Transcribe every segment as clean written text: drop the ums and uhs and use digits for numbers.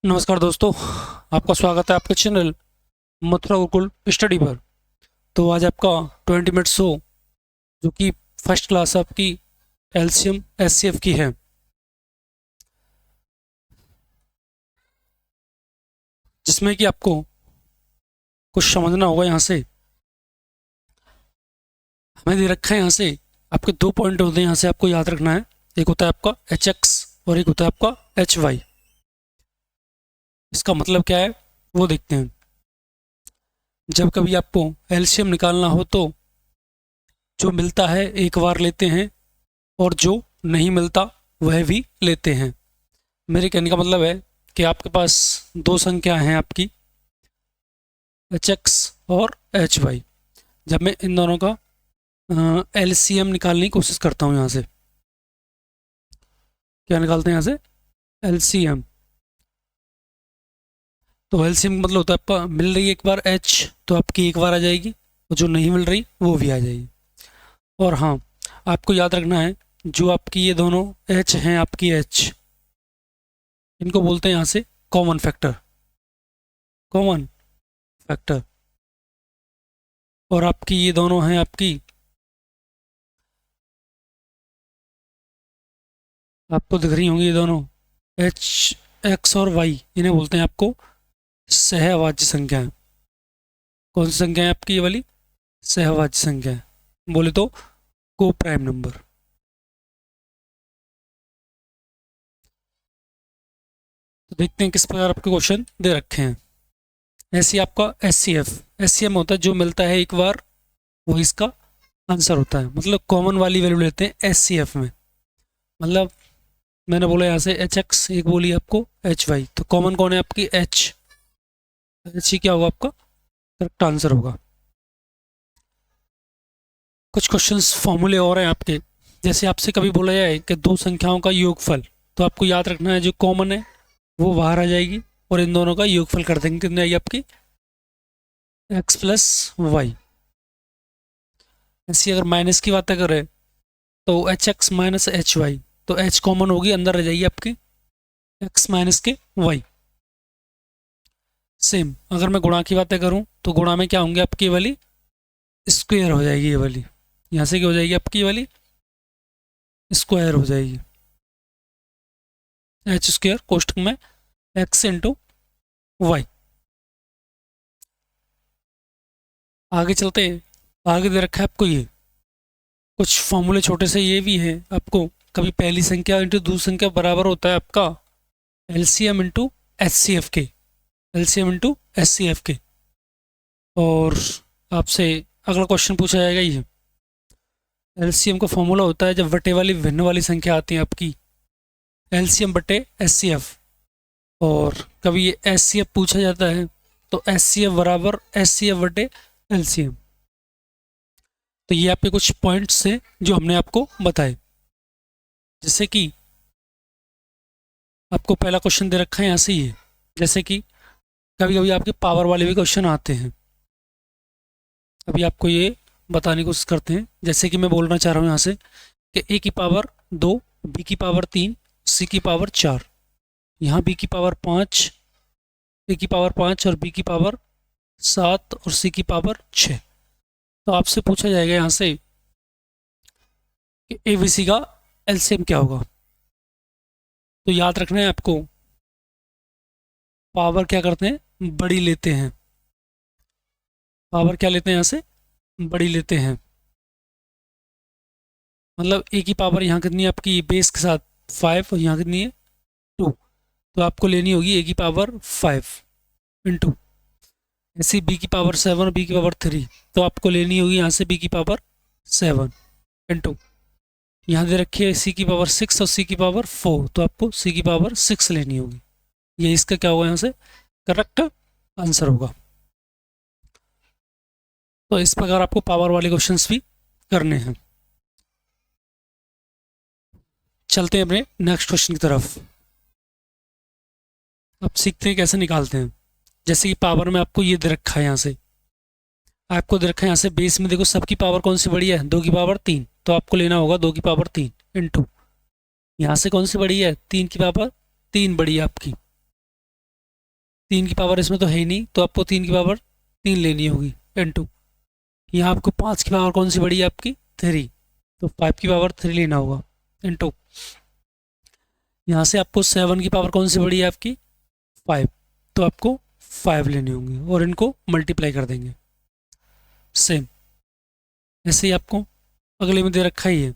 नमस्कार दोस्तों, आपका स्वागत है आपके चैनल मथुरा गुरुकुल स्टडी पर। तो आज आपका 20 मिनट शो जो कि फर्स्ट क्लास आपकी एलसीएम एससीएफ की है, जिसमें कि आपको कुछ समझना होगा। यहाँ से हमें दे रखा है, यहाँ से आपके 2 पॉइंट होते हैं, यहाँ से आपको याद रखना है। एक होता है आपका एच एक्स और एक होता है आपका एच वाई। इसका मतलब क्या है वो देखते हैं। जब कभी आपको एलसीएम निकालना हो तो जो मिलता है एक बार लेते हैं और जो नहीं मिलता वह भी लेते हैं। मेरे कहने का मतलब है कि आपके पास दो संख्या हैं आपकी एच एक्स और एच वाई। जब मैं इन दोनों का एलसीएम निकालने की कोशिश करता हूँ, यहाँ से क्या निकालते हैं, यहाँ से एलसीएम। तो एलसीएम मतलब होता है आपका मिल रही है एक बार एच तो आपकी एक बार आ जाएगी, और जो नहीं मिल रही वो भी आ जाएगी। और हाँ, आपको याद रखना है जो आपकी ये दोनों एच हैं, आपकी एच, इनको बोलते हैं यहाँ से कॉमन फैक्टर, कॉमन फैक्टर। और आपकी ये दोनों हैं आपकी, आपको दिख रही होंगी ये दोनों एच एक्स और वाई, इन्हें बोलते हैं आपको सहअभाज्य संख्याएं। कौन सी संख्या है आपकी ये वाली? सहअभाज्य संख्या, बोले तो को प्राइम नंबर। तो देखते हैं किस प्रकार आपके क्वेश्चन दे रखे हैं। ऐसे आपका S C F S C M होता है जो मिलता है एक बार वो इसका आंसर होता है। मतलब कॉमन वाली वैल्यू लेते हैं एस सी एफ में। मतलब मैंने बोला यहाँ से एच एक्स, एक बोली आपको एच वाई, तो कॉमन कौन है आपकी? एच। एच ही क्या होगा आपका करेक्ट आंसर होगा। कुछ क्वेश्चंस फॉर्मूले और हैं आपके। जैसे आपसे कभी बोला जाए कि दो संख्याओं का योगफल, तो आपको याद रखना है जो कॉमन है वो बाहर आ जाएगी और इन दोनों का योगफल कर देंगे, कितनी आएगी आपकी? X plus y. ऐसी अगर माइनस की बातें करें तो h x minus h y, तो एच कॉमन होगी, अंदर रह जाएगी आपकी एक्स माइनस के वाई। सेम अगर मैं गुणा की बातें करूं तो गुणा में क्या होंगे आपकी? ये वाली स्क्वायर हो जाएगी, ये वाली यहाँ से क्या हो जाएगी आपकी? ये वाली स्क्वायर हो जाएगी, एच स्क्वायर कोष्टक में एक्स इंटू वाई। आगे चलते हैं, आगे दे रखा है आपको ये कुछ फॉर्मूले छोटे से ये भी हैं आपको। कभी पहली संख्या इंटू दूसरी संख्या बराबर होता है आपका LCM into H C F के, LCM into H C F के। और आपसे अगला क्वेश्चन पूछा जाएगा ये, एलसीएम का फॉर्मूला होता है जब बटे वाली भिन्न वाली संख्या आती है आपकी, एलसीएम बटे एच सी एफ। और कभी ये एच सी एफ पूछा जाता है तो एच सी एफ बराबर एच सी एफ बटे एलसीएम। तो ये आपके कुछ पॉइंट्स हैं जो हमने आपको बताए। जैसे कि आपको पहला क्वेश्चन दे रखा है यहाँ से ये, जैसे कि कभी कभी आपके पावर वाले भी क्वेश्चन आते हैं। अभी आपको ये बताने की कोशिश करते हैं। जैसे कि मैं बोलना चाह रहा हूँ यहाँ से कि ए की पावर 2, बी की पावर 3, सी की पावर 4, यहाँ बी की पावर 5, ए की पावर 5 और बी की पावर 7 और सी की पावर 6। तो आपसे पूछा जाएगा यहाँ से कि ए बी सी का एलसीएम क्या होगा। तो याद रखना है आपको, पावर क्या करते हैं? बड़ी लेते हैं। पावर क्या लेते हैं? यहाँ से बड़ी लेते हैं। मतलब ए की पावर यहाँ कितनी है आपकी बेस के साथ 5 और यहाँ कितनी है 2, तो आपको लेनी होगी ए की पावर 5 इंटू, ऐसी बी की पावर 7 और बी की पावर 3, तो आपको लेनी होगी यहाँ से बी की पावर 7 इंटू, यहाँ दे रखी है सी की पावर 6 और सी की पावर 4, तो आपको सी की पावर 6 लेनी होगी। ये इसका क्या होगा यहाँ से करेक्ट आंसर होगा। तो इस प्रकार आपको पावर वाले क्वेश्चंस भी करने हैं। चलते हैं अपने नेक्स्ट क्वेश्चन की तरफ। अब सीखते हैं कैसे निकालते हैं। जैसे कि पावर में आपको ये दे रखा है, यहाँ से आपको दे रखा है यहाँ से बेस में देखो सबकी पावर कौन सी बड़ी है? 2 की पावर 3, तो आपको लेना होगा 2 की पावर 3 इंटू, यहाँ से कौन सी बड़ी है? 3 की पावर 3 बड़ी है आपकी, 3 की पावर इसमें तो है ही नहीं, तो आपको 3 की पावर 3 लेनी होगी इंटू, यहाँ आपको 5 की पावर कौन सी बड़ी है आपकी 3, तो 5 की पावर 3 लेना होगा इंटू, यहाँ से आपको 7 की पावर कौन सी बड़ी है आपकी 5, तो आपको 5 लेने होंगे और इनको मल्टीप्लाई कर देंगे। सेम ऐसे ही आपको अगले में दे रखा ही है,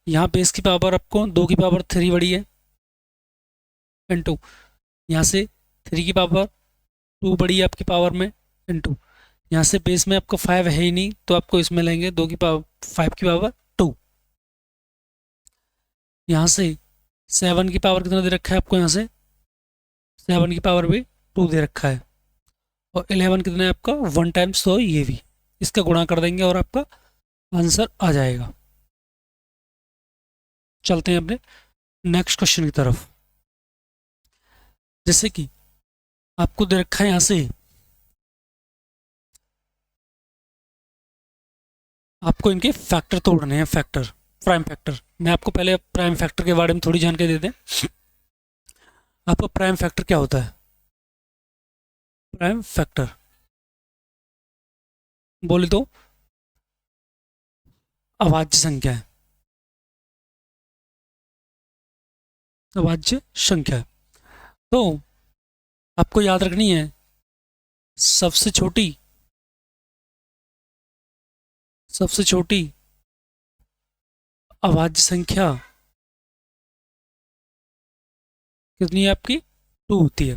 यहाँ बेस की पावर आपको 2 की पावर 3 बड़ी है इंटू, यहाँ से 3 की पावर 2 बड़ी है आपकी पावर में इंटू, यहाँ से बेस में आपको 5 है ही नहीं, तो आपको इसमें लेंगे 2 की पावर 5 की पावर 2, यहाँ से 7 की पावर कितना दे रखा है आपको, यहाँ से 7 की पावर भी 2 दे रखा है, और 11 कितना है आपका 1 टाइम्स, तो ये भी इसका गुणा कर देंगे और आपका आंसर आ जाएगा। चलते हैं अपने नेक्स्ट क्वेश्चन की तरफ। जैसे कि आपको दे रखा है यहाँ से आपको इनके फैक्टर तोड़ने हैं, फैक्टर प्राइम फैक्टर। मैं आपको पहले प्राइम फैक्टर के बारे में थोड़ी जानकारी दे दें। आपका प्राइम फैक्टर क्या होता है? प्राइम फैक्टर बोले तो अभाज्य संख्या है, अभाज्य संख्या है। तो आपको याद रखनी है सबसे छोटी अभाज्य संख्या कितनी है आपकी 2 होती है।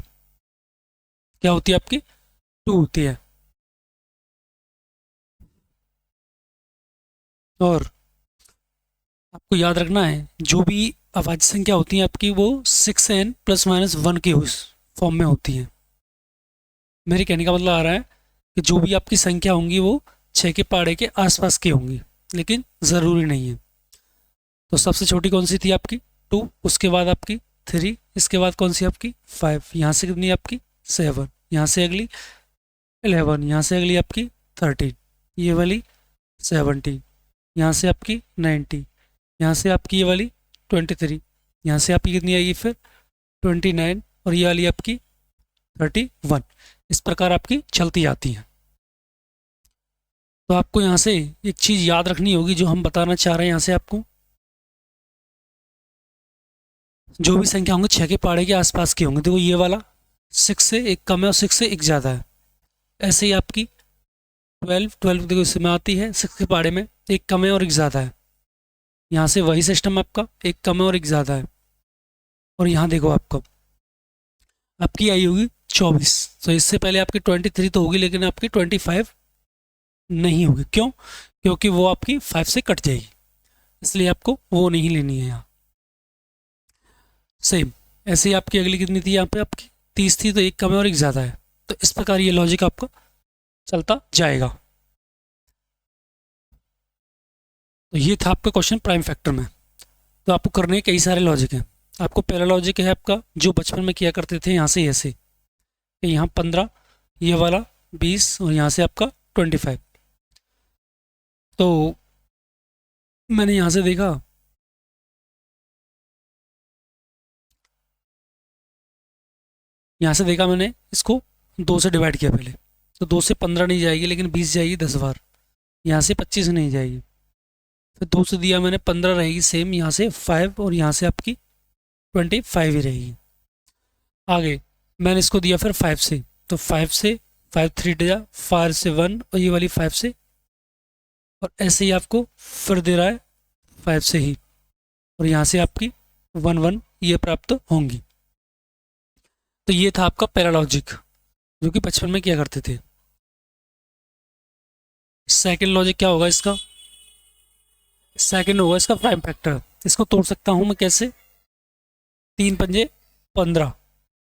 क्या होती है आपकी 2 होती है। और आपको याद रखना है जो भी अभाज्य संख्या होती है आपकी वो 6n ± 1 के उस फॉर्म में होती है। मेरे कहने का मतलब आ रहा है कि जो भी आपकी संख्या होंगी वो 6 के पहाड़े के आसपास की होंगी, लेकिन ज़रूरी नहीं है। तो सबसे छोटी कौन सी थी आपकी 2, उसके बाद आपकी 3, इसके बाद कौन सी आपकी 5, यहाँ से कितनी आपकी 7, यहाँ से अगली 11, यहाँ से अगली आपकी 13, ये वाली 17, यहाँ से आपकी 90, यहाँ से आपकी ये वाली 23, यहाँ से आपकी कितनी आएगी फिर 29, और ये वाली आपकी 31। इस प्रकार आपकी चलती आती हैं। तो आपको यहाँ से एक चीज़ याद रखनी होगी जो हम बताना चाह रहे हैं यहाँ से आपको, जो भी संख्या होंगे 6 के पहाड़े के आसपास की होंगे। देखो ये वाला 6 से एक कम है और 6 से एक ज़्यादा है। ऐसे ही आपकी 12 देखो इसमें आती है 6 के पहाड़े में एक कम है और एक ज़्यादा है। यहाँ से वही सिस्टम आपका एक कम है और एक ज़्यादा है। और यहाँ देखो आपकी आई होगी 24, तो इससे पहले आपकी 23 तो होगी, लेकिन आपकी 25 नहीं होगी। क्यों? क्योंकि वो आपकी 5 से कट जाएगी, इसलिए आपको वो नहीं लेनी है यहाँ। सेम ऐसे ही आपकी अगली कितनी थी यहाँ पे आपकी 30 थी, तो एक कम है और एक ज़्यादा है। तो इस प्रकार ये लॉजिक आपका चलता जाएगा। तो ये था आपका क्वेश्चन प्राइम फैक्टर में। तो आपको करने कई सारे लॉजिक हैं। आपको पहला लॉजिक है आपका जो बचपन में किया करते थे, यहाँ से ऐसे कि यहाँ 15, ये वाला 20 और यहाँ से आपका 25। तो मैंने यहाँ से देखा मैंने इसको 2 से डिवाइड किया पहले, तो 2 से 15 नहीं जाएगी, लेकिन 20 जाएगी 10 बार। यहाँ से 25 नहीं जाएगी, फिर 2 से दिया मैंने 15 रहेगी सेम, यहाँ से 5 और यहाँ से आपकी 25 ही रहेगी। आगे मैंने इसको दिया फिर 5 से, तो 5 से 5 3 जा 5 से 1 और ये वाली 5 से, और ऐसे ही आपको फिर दे रहा है 5 से ही, और यहाँ से आपकी 1 1 ये प्राप्त होंगी। तो ये था आपका पहला लॉजिक जो कि बचपन में किया करते थे। सेकंड लॉजिक क्या होगा इसका? सेकंड होगा इसका प्राइम फैक्टर। इसको तोड़ सकता हूँ मैं कैसे? 3 पंजे 15,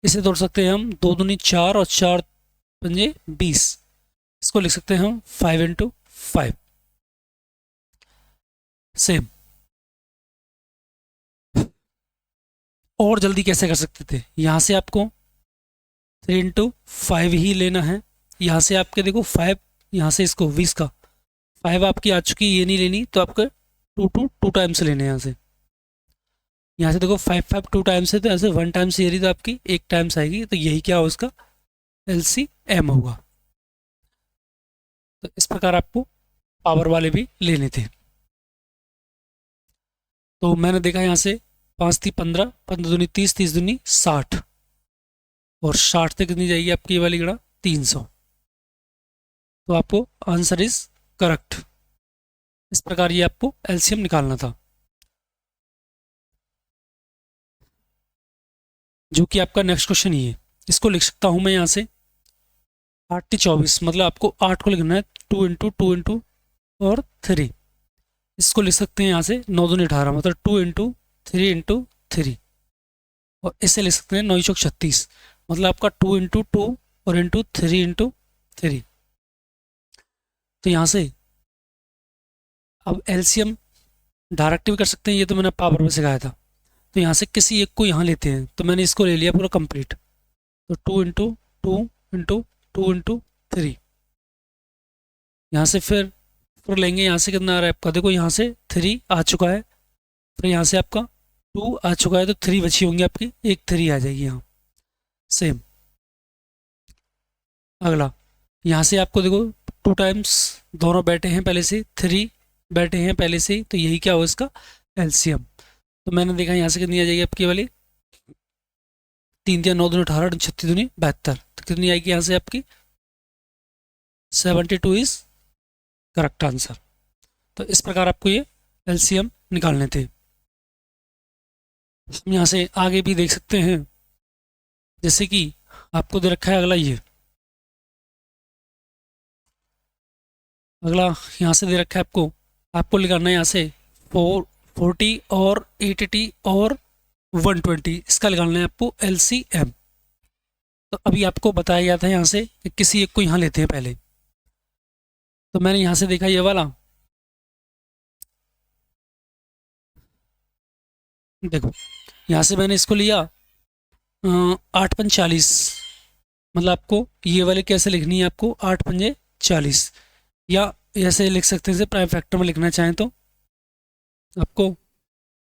इसे तोड़ सकते हैं हम 2 दूनी 4 और 4 पंजे 20। इसको लिख सकते हैं हम 5 × 5। सेम और जल्दी कैसे कर सकते थे? यहाँ से आपको 3 × 5 ही लेना है। यहाँ से आपके देखो 5, यहाँ से इसको 20 का 5 आपकी आ चुकी, ये नहीं लेनी, तो आपके 2 टाइम्स लेने हैं यहाँ से। यहाँ से देखो 5 2 टाइम्स है, तो ऐसे 1 टाइम्स ये रही, तो आपकी 1 टाइम्स आएगी। तो यही क्या हो इसका LCM होगा। तो इस प्रकार आपको पावर वाले भी लेने थे। तो मैंने देखा यहाँ से 5×3 = 15, 15×2 = 30, 30×2 = 60, और 60 से कितनी जाएगी आपकी ये वाली गणा 300। तो आपको आंसर इज करेक्ट। इस प्रकार ये आपको एलसीएम निकालना था, जो कि आपका नेक्स्ट क्वेश्चन ही है। इसको लिख सकता हूँ मैं यहाँ से 8×24, मतलब आपको 8 को लिखना है 2×2 और 3। इसको लिख सकते हैं यहाँ से 9×2 = 18, मतलब 2×3 × 3, और इसे लिख सकते हैं 9×4 = 36, मतलब आपका 2×2 और 3×3। तो यहाँ से अब एलसीएम डायरेक्ट भी कर सकते हैं, ये तो मैंने पावर में सिखाया था। तो यहाँ से किसी एक को यहाँ लेते हैं, तो मैंने इसको ले लिया पूरा कंप्लीट। तो 2×2 × 2 × 2 × 3, यहाँ से फिर लेंगे। यहाँ से कितना आ रहा है आपका, देखो यहाँ से 3 आ चुका है, फिर यहाँ से आपका 2 आ चुका है, तो 3 बची होंगी आपकी, एक 3 आ जाएगी यहाँ। सेम अगला, यहाँ से आपको देखो 2 टाइम्स दोनों बैठे हैं पहले से, 3 बैठे हैं पहले से ही, तो यही क्या हो इसका एलसीएम। तो मैंने देखा यहाँ से कितनी आ जाएगी आपकी वाली 3×9 = 18, 36×2 = 72, तो कितनी आएगी यहाँ से आपकी 72 इज करेक्ट आंसर। तो इस प्रकार आपको ये एलसीएम निकालने थे। हम यहाँ से आगे भी देख सकते हैं, जैसे कि आपको दे रखा है अगला ये, अगला यहाँ से दे रखा है आपको निकालना है यहाँ से 40 और 80 और 120, इसका निकालना है आपको एलसीएम। तो अभी आपको बताया गया था यहाँ से कि किसी एक को यहाँ लेते हैं पहले, तो मैंने यहाँ से देखा ये वाला, देखो यहाँ से मैंने इसको लिया 8×5 = 40, मतलब आपको ये वाले कैसे लिखनी है, आपको 8×5 = 40, या ऐसे लिख सकते हैं, प्राइम फैक्टर में लिखना चाहें तो आपको